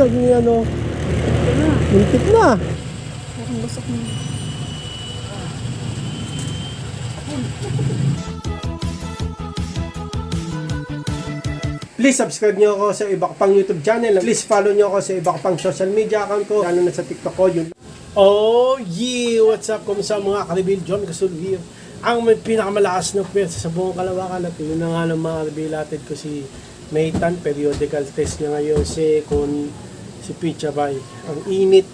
naging ano. Muntik na. Parang lusok na. Please subscribe nyo ako sa iba ko pang YouTube channel. Please follow nyo ako sa iba ko pang social media account ko. Lalo na sa TikTok ko. Yun. Oh yeah! What's up? Kumusta mga ka-reveal? John Gasol here. Ang may pinakamalakas na pwersa sa buong Kalawakan. At yun na nga ng mga revealated ko si Nathan. Periodical test niya ngayon si Picha Bay. Ang init.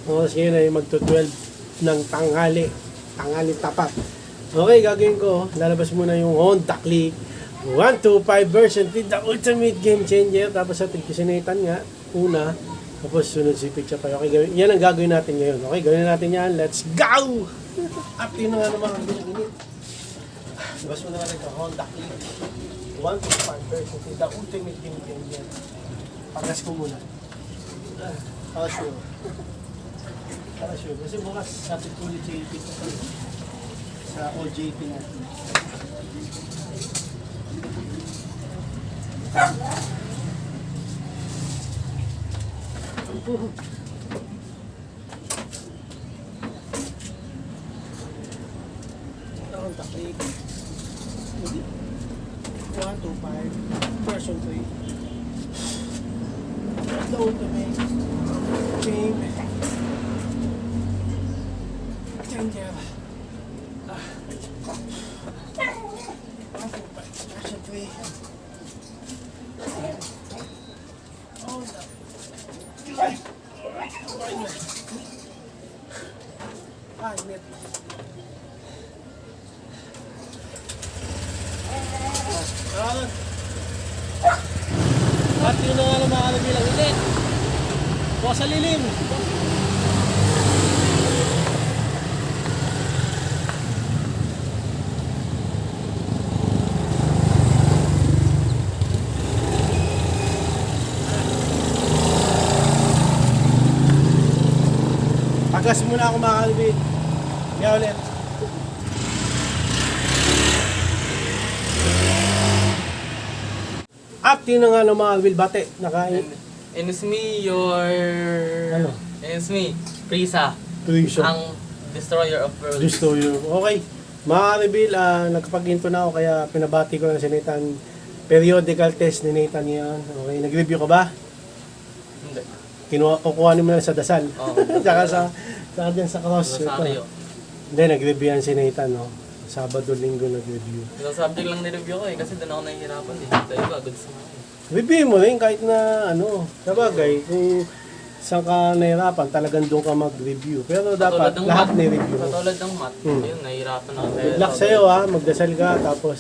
Kasi yun ay magto-12 ng tanghali. Tanghali tapat. Okay, gagawin ko. Lalabas muna yung Honda Click 125 version 3, the ultimate game changer. Tapos atin ko si Nathan nga, una. Tapos sunod si Picha Bay. Okay, yan ang gagawin natin ngayon. Okay, gawin natin yan. Let's go! At yun na nga naman ang ginit. Labas mo na nga ito, Honda Click 125 version 3, the ultimate game changer. Pagas ko muna. Para sure. Para sure. Kasi bukas sabi ko ulit si Picha Bay sa OJT natin. Honda Click 125 version 3, the ultimate game changer. Version 3. Net. At yun na nga naman bilang ulit. Bukas sa lilim. Pagas muna ako mga kalbid. Kaya ulit. At yun na nga ng mga kalbid bate. And it's me, your... Ano? And it's me, Prisa. Prisa. Ang destroyer of worlds. Destroyer. Okay. Mga kalbid, nagkapag-info na ako kaya pinabati ko na si Nathan. Periodical test ni Nathan yan. Okay, nag-review ka ba? Hindi. Kukuhanin mo lang sa dasal. Oo. Tsaka sa dyan sa cross. Rosario. Hindi, nag-review yan si Nathan, no? Sabado, linggo nag-review. Isang subject lang nireview ko kasi doon ako nahihirapan eh. Ito iba, good sa mga. Review mo rin kahit na ano. Sabagay, kung saan ka nahirapan, talagang doon ka mag-review. Pero dapat lahat ni-review mo. Katulad ng math. Ayun, nahihirapan ako. Good luck sa'yo ha, magdasal ka, tapos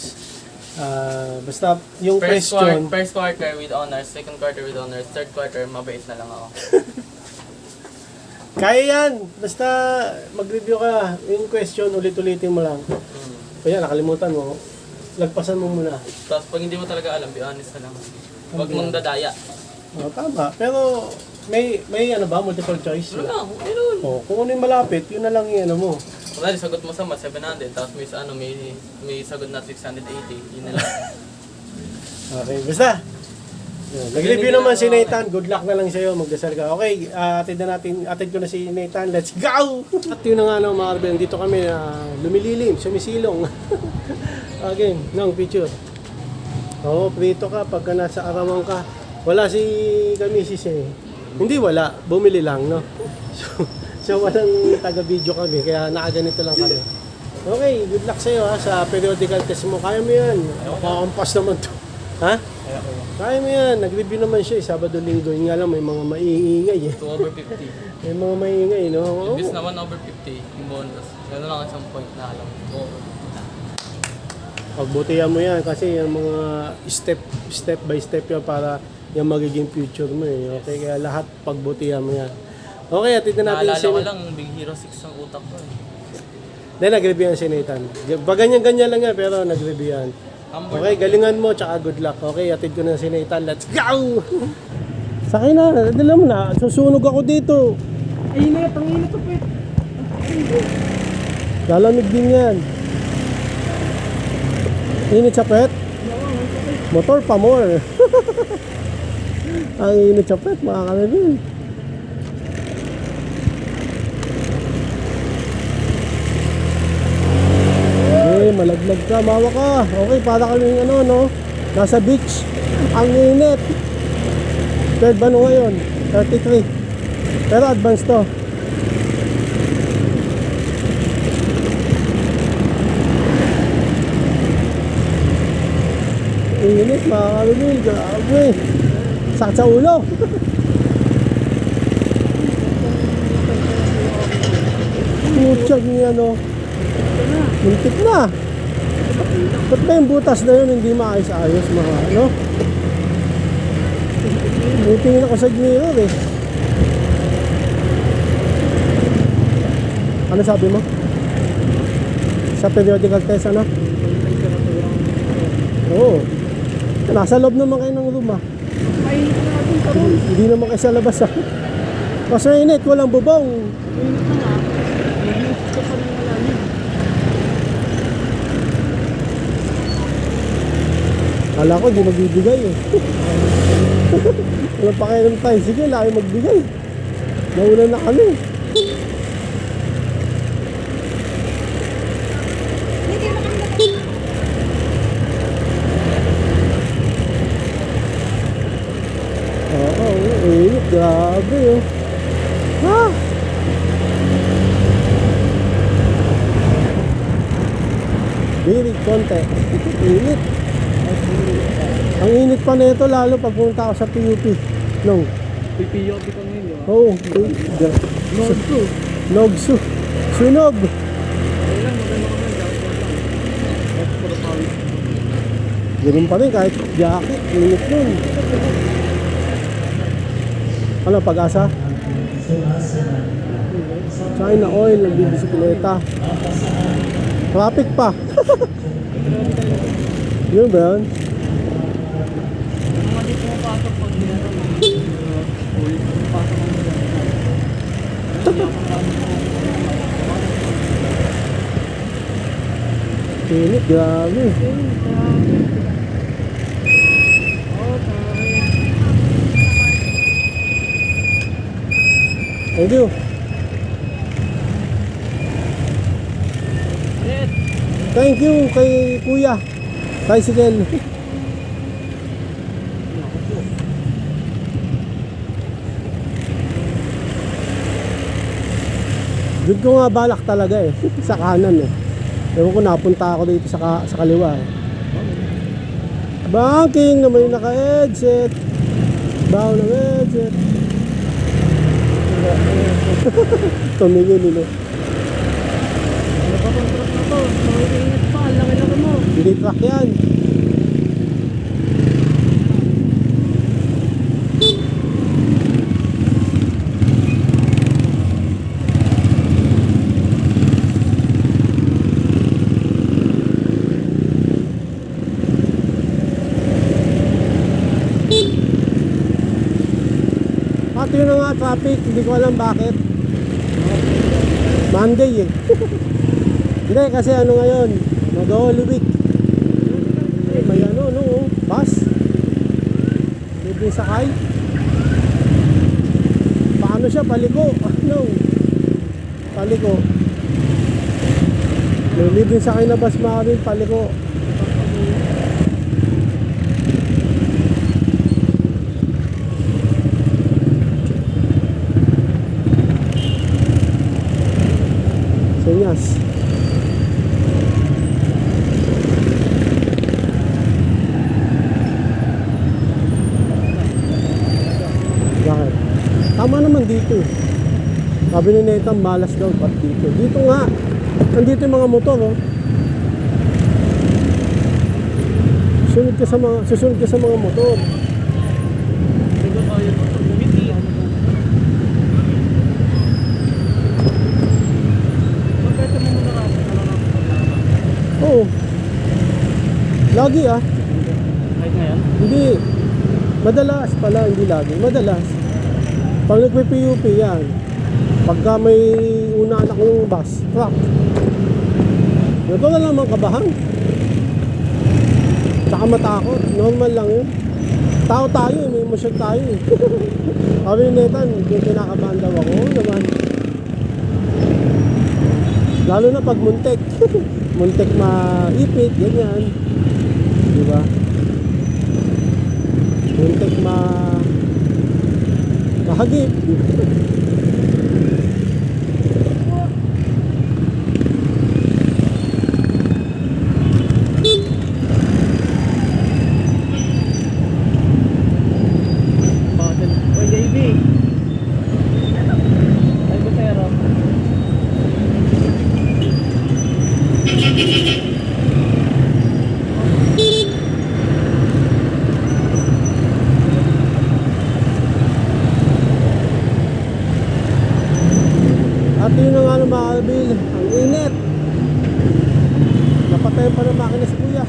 basta yung question. First quarter with honors, second quarter with honors, third quarter, mabait na lang ako. Kaya yan, basta mag-review ka, yung question, ulit-ulitin mo lang. Kaya nakalimutan mo, lagpasan mo muna. Tapos pag hindi mo talaga alam, be honest na lang. Huwag mong dadaya. Tama, pero may ano ba, multiple choice? Ano lang, meron. Kung ano yung malapit, yun na lang yung ano mo. Kung sagot mo sa math, 700, tapos may sagot na 680, yun na lang. Okay, basta. Nag-review naman si Nathan. Good luck na lang sa'yo. Magdasal ka. Okay, atid ko na si Nathan. Let's go! At yun na nga no, mga karbel. Dito kami lumililim, sumisilong. Okay, nang picture. Oo, prito ka pagka nasa arawan ka. Wala si Kamisis eh. Hindi wala. Bumili lang, no? So walang taga-video kami. Kaya nakaganito lang kami. Okay, good luck sa'yo ha. Sa periodical test mo. Kaya mo yan. Pakampas naman to. Ha? Kaya mo yan. Nag-review naman siya Sabado, linggo. Yung nga lang, may mga maiingay eh. 2 over 50. May mga maiingay, no? Imbis na 1 over 50, yung bonus. Gano'n lang isang point na alam ko. Pagbutihan mo yan kasi yung mga step by step yan para yung magiging future mo eh. Okay, kaya lahat pagbutihan mo yan. Okay, atid na natin Naalala ko lang, Big Hero 6 ang utak ko eh. Then nag-review yan si Nathan. Ganyan-ganyan lang yan pero nag-review yan. Okay, galingan mo, tsaka good luck. Okay, atid ko na si Nathan. Let's go! Sakay na, dala mo na. Susunog ako dito. Init, ang init pa. Lalamig din yan. Init sa pet? Motor pa more. Ang init sa pet, mga kalibin. Okay, malaglag ka, mawa ka. Okay, para kaming ano, no? Nasa beach. Ang init. 12 ano ngayon? 33. Pero advance to. Init, mga kalibin. Grabe. Sakit sa ulo. Putsag niya, no? Muntik na. Ba't ba yung butas na yun hindi maayos-ayos, mga ano? Butingin ako sa mirror eh. Ano sabi mo? Sa periodical test, ano? Oo. Nasa loob naman kayo ng room, ah. Mainit na natin karoon. Hindi naman kayo sa labas, ah. Mas mainit, walang bubong. Mainit na nga. Nag-iisip ka pa ng malalim. Kala ko, hindi magbibigay eh. Walang pakialam tayo. Sige, laki magbigay. Nauna na kami. Oo, init. Grabe oh. Ha? Birig konti. Init. Ang init pa nito lalo pag pumunta ako sa PUP. No. PPOP ka ngayon. Oh, Nogso. Nogsu. Sunog. Kailan maganda ka man. Dapat puro pawis. Ganun pa rin kahit jacket. Init nun. Ano, Pag-asa? China Oil, nagbibisikleta. Traffic pa. Yun ba yun? Mga di pumapasok pag ginagawa mo. Pumapasok mo nila. Init, grabe. Thank you. Thank you kay Kuya. Tricycle. Good ko nga balak talaga eh. Sa kanan eh. Ewan ko napunta ako dito sa kaliwa eh. Banking na may naka-headset. Baho ng headset. Tumingin nila. Ano pa bang truck na to? Mainit pa. Laki-laki mo. Hindi truck yan. Pati yun na nga traffic, hindi ko alam bakit. Monday eh. Hindi kasi ano ngayon, mag-Holy Week. May ano, bus. Libre sakay. Paano siya, paliko? Ano? Paliko. May libre sakay na bus mga rin, paliko. Senyas. Bakit? Tama naman dito eh. Sabi ni Nathan, malas daw pat dito. Dito nga. Nandito yung mga motor oh. Susunod ka sa mga motor. Hindi ko kaya ito. Bumiti. Magkata mo muna kasi. Oo. Lagi ah. Kahit ngayon? Hindi. Madalas pala, hindi lagi. Madalas. Pag nagpe-PUP yan. Pagka may unaan akong bus, truck. Ito na naman kabahan. Saka matakot. Normal lang yun. Tao tayo eh, may emosyon tayo eh. Sabi ni Nathan, yung kinakabahan daw ako. Oo naman. Lalo na pag muntik. Muntik maipit, ganyan. Di ba? Muntik mahagip. Oy, JB. Ay, Butero. At yun na nga ng mga kalbil, ang init. Napatay pa ng makina si kuya.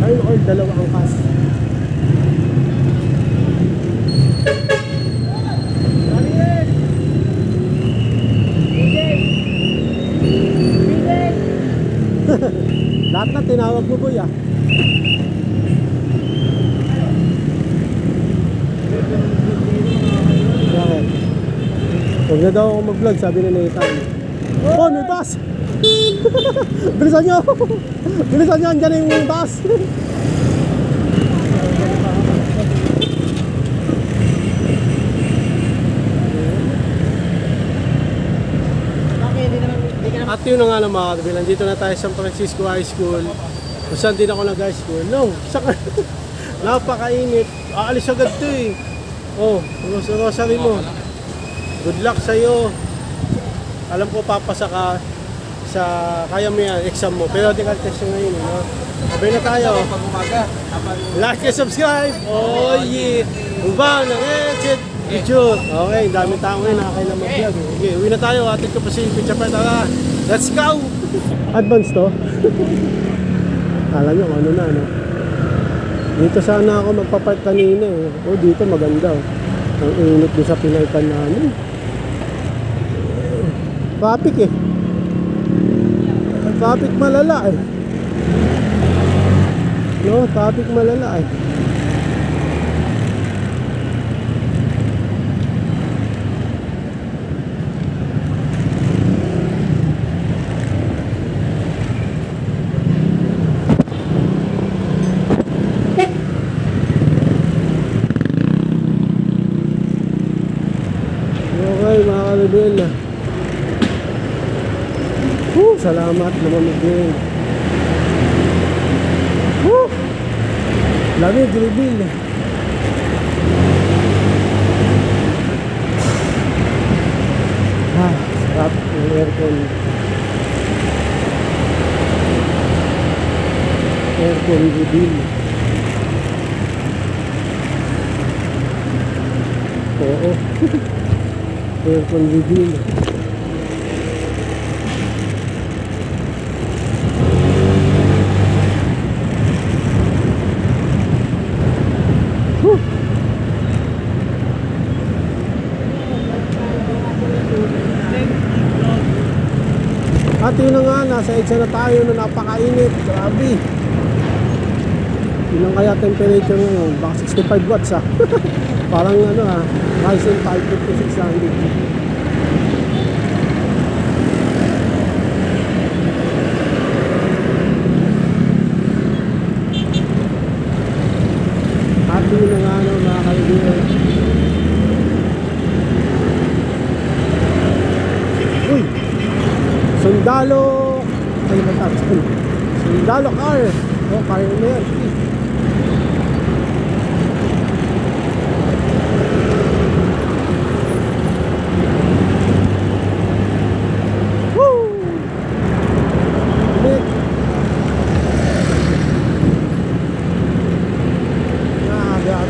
Ayun oil, dalawa ang kas. Lahat na tinawag mo boy ah. Bakit? Huwag na daw ako mag-vlog, sabi ni Nathan. Oh, may bus! Bilisan nyo! Bilisan nyo, andyan na yung bus! At yun na nga ng mga katabi, nandito na tayo sa San Francisco High School. Kung saan din ako nag-high school. No, napakainit. Aalis agad to eh. Oh, rosary mo. Good luck sa'yo. Alam ko papasa ka sa kaya mo yan, exam mo. Periodical test yung ngayon. No? Sabay na tayo. Like and subscribe. Oh yeah. Move on. Exit. YouTube. Okay, dami tao ngayon nakakailan mag-vlog. Okay, uwi na tayo. Atin ko pa si Pizza Pet. Let's go! Advance to? Alam nyo ano na, no? Dito sana ako magpapark kanina eh. Oh, dito maganda. Ang init doon sa pinaypan namin. Traffic eh. Traffic malala eh. No, traffic malala eh. Okay mga kalibel. Salamat lumamig din. Lamig kalibel. Sarap yung aircon. Aircon kalibel. Oo. Aircon reveal. At yun na nga, nasa EDSA na tayo na napakainit. Grabe. Ilang kaya temperature ngayon? Baka 65 watts ah. Parang ano ah, Ryzen 5 5600. At yun na nga ano, mga kaibigan. Uy! Sundalo! Ano ba tayo? Sundalo car! Oh, kaya mo yan.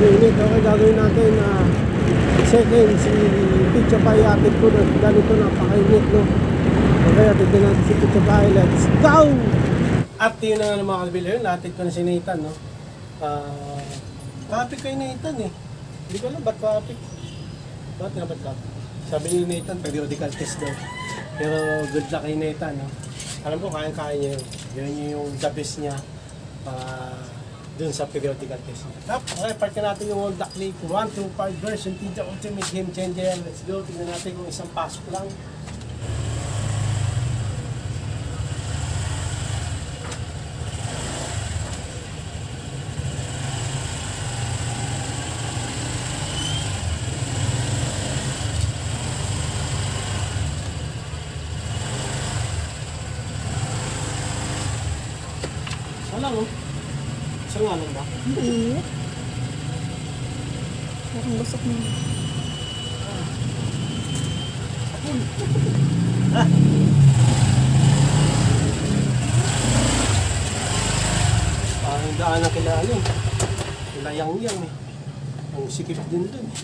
Okay, gagawin natin na second si Pizza Pie. Atin ko na ganito napakainit, no? Okay, atin din natin si Pizza Pie. Let's go! At yun na nga ng mga kalbil yun, atin ko na si Nathan, no? Traffic kay Nathan eh. Hindi ko alam ba't traffic. Ba't traffic? Sabi ni Nathan, periodical test daw. Pero good luck kay Nathan. No? Alam ko, kaya-kaya niya yun. Yun yung the best niya dun sa periodical test niya. Tapos, okay, park na natin yung Honda Click 125 version TJ Ultimate Game Changer. Let's go. Tingnan natin kung isang pasok lang. Wala mo? Isang nga lang ba? Hindi. Parang lusok na. Parang daan na kila ano eh. Kila yang-yang eh. Ang sikip din dun eh.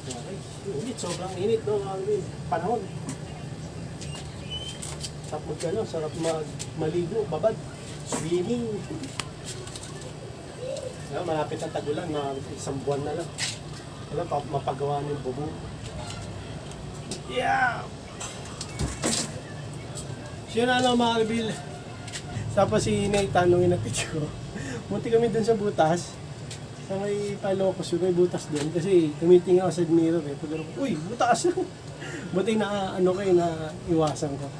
Okay. Init, sobrang init no, panahon. Sarap magkano, sarap maligo, babad, swimming. Malapit ang tagulan, isang buwan na lang. Wala, mapagawa ng bubo. Yeah! Siya na lang mga kabil. Tapos si Nathan, nung inatid ko, munti kami dun sa butas. Sa may Palocos, may butas dun. Kasi tumitingin ako sa mirror eh. Pag uy, butas! Buti na ano kayo na iwasan ko.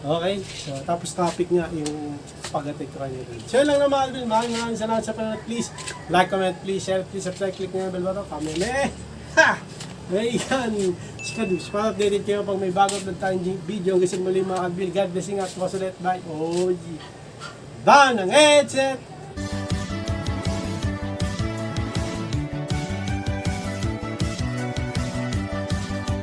Okay, so tapos topic nga yung pag-atik ko kanyo rin. So yun lang na mga kabil, maraming salamat sa panonood. Please like, comment, please share, please subscribe, click nyo yung bell button, comment. Ha! Ayan, skadus. Para updated kayo pag may bago upload tayong video. Hanggang sa muli mga kabil, God blessing at was ulit. Bye. Oh, done ang headset!